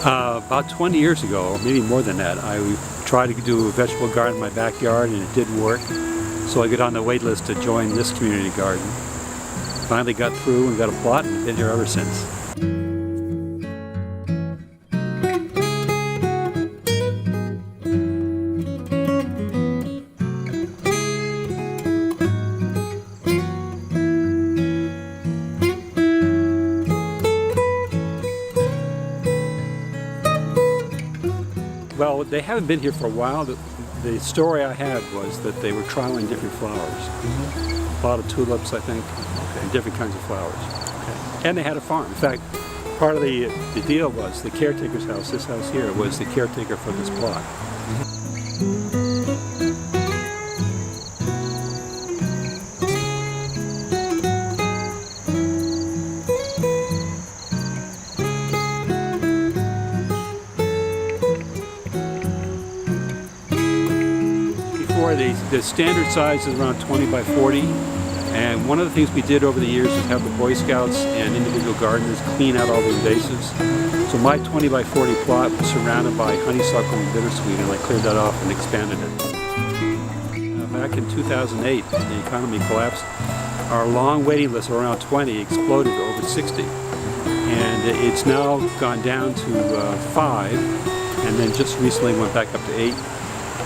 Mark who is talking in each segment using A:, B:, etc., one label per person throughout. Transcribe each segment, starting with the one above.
A: About 20 years ago, or maybe more than that, I tried to do a vegetable garden in my backyard and it didn't work. So I got on the wait list to join this community garden. Finally got through and got a plot and been here ever since. Well, they haven't been here for a while. The story I had was that they were trialing different flowers. A lot of tulips, I think, and different kinds of flowers. And they had a farm. In fact, part of the deal was the caretaker's house, this house here, was the caretaker for this plot. The standard size is around 20 by 40, and one of the things we did over the years is have the Boy Scouts and individual gardeners clean out all the invasives. So my 20 by 40 plot was surrounded by honeysuckle and bittersweet, and I cleared that off and expanded it. Back in 2008, the economy collapsed. Our long waiting list of around 20 exploded to over 60, and it's now gone down to 5, and then just recently went back up to 8.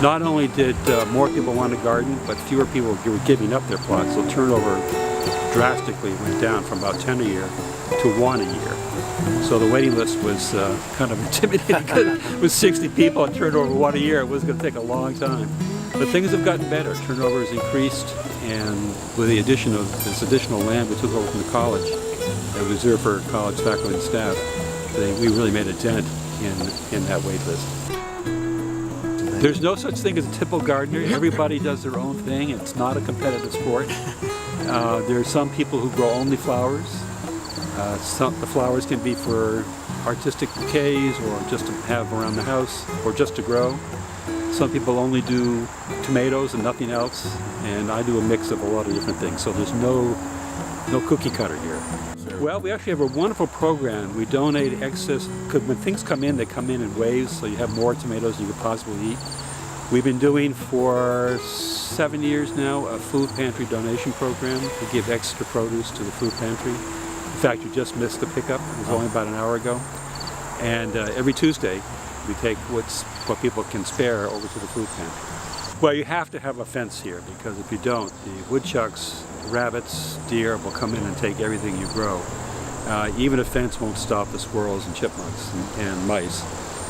A: Not only did more people want to garden, but fewer people were giving up their plots, so turnover drastically went down from about 10 a year to 1 a year. So the waiting list was kind of intimidating. With 60 people and turnover 1 a year, it was going to take a long time. But things have gotten better. Turnover has increased, and with the addition of this additional land we took over from the college that was reserved for college faculty and staff, we really made a dent in that wait list. There's no such thing as a typical gardener. Everybody does their own thing. It's not a competitive sport. There are some people who grow only flowers. The flowers can be for artistic bouquets or just to have around the house or just to grow. Some people only do tomatoes and nothing else, and I do a mix of a lot of different things. So there's no cookie cutter here. Well, we actually have a wonderful program. We donate excess, because when things come in, they come in waves, so you have more tomatoes than you could possibly eat. We've been doing for 7 years now a food pantry donation program. We give extra produce to the food pantry. In fact, you just missed the pickup. It was only about an hour ago. And every Tuesday, we take what people can spare over to the food pantry. Well, you have to have a fence here, because if you don't, the woodchucks, rabbits, deer will come in and take everything you grow. Even a fence won't stop the squirrels and chipmunks and mice.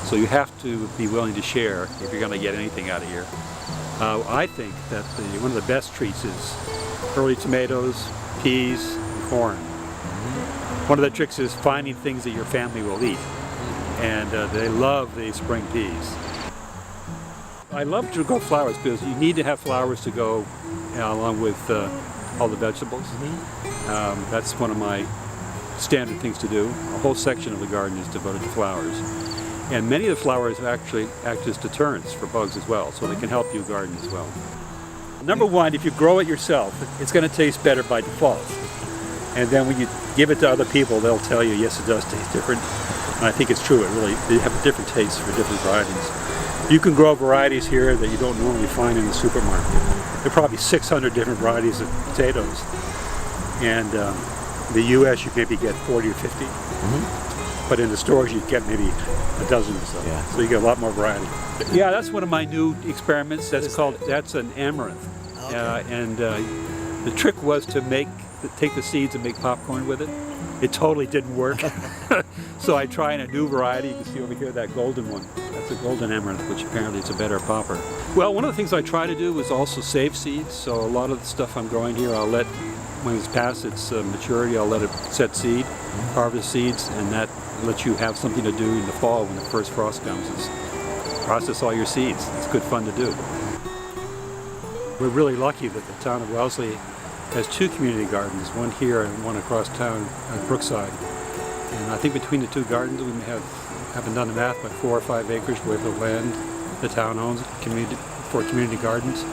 A: So you have to be willing to share if you're going to get anything out of here. I think that one of the best treats is early tomatoes, peas, and corn. One of the tricks is finding things that your family will eat. And they love the spring peas. I love to grow flowers because you need to have flowers to go along with all the vegetables. That's one of my standard things to do. A whole section of the garden is devoted to flowers. And many of the flowers actually act as deterrents for bugs as well, so they can help you garden as well. Number one, if you grow it yourself, it's going to taste better by default. And then when you give it to other people, they'll tell you, yes, it does taste different. And I think it's true. They have a different taste for different varieties. You can grow varieties here that you don't normally find in the supermarket. There are probably 600 different varieties of potatoes. And in the U.S. you maybe get 40 or 50. But in the stores you get maybe a dozen or so. Yeah. So you get a lot more variety. Yeah, that's one of my new experiments. That's an amaranth. Okay. The trick was to take the seeds and make popcorn with it. It totally didn't work. So I tried a new variety. You can see over here that golden one. That's a golden amaranth, which apparently is a better popper. Well, one of the things I try to do is also save seeds. So a lot of the stuff I'm growing here, when it's past its maturity, I'll let it set seed, harvest seeds, and that lets you have something to do in the fall when the first frost comes. Is process all your seeds. It's good fun to do. We're really lucky that the town of Wellesley has 2 community gardens, one here and one across town at Brookside. And I think between the 2 gardens we haven't done the math, but 4 or 5 acres worth of land the town owns for community gardens.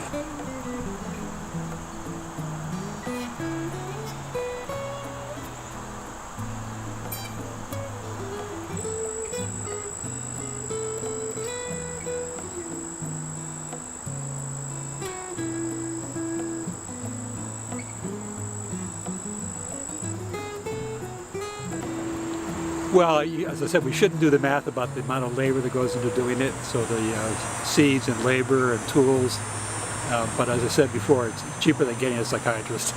A: Well, as I said, we shouldn't do the math about the amount of labor that goes into doing it, so the seeds and labor and tools. But as I said before, it's cheaper than getting a psychiatrist.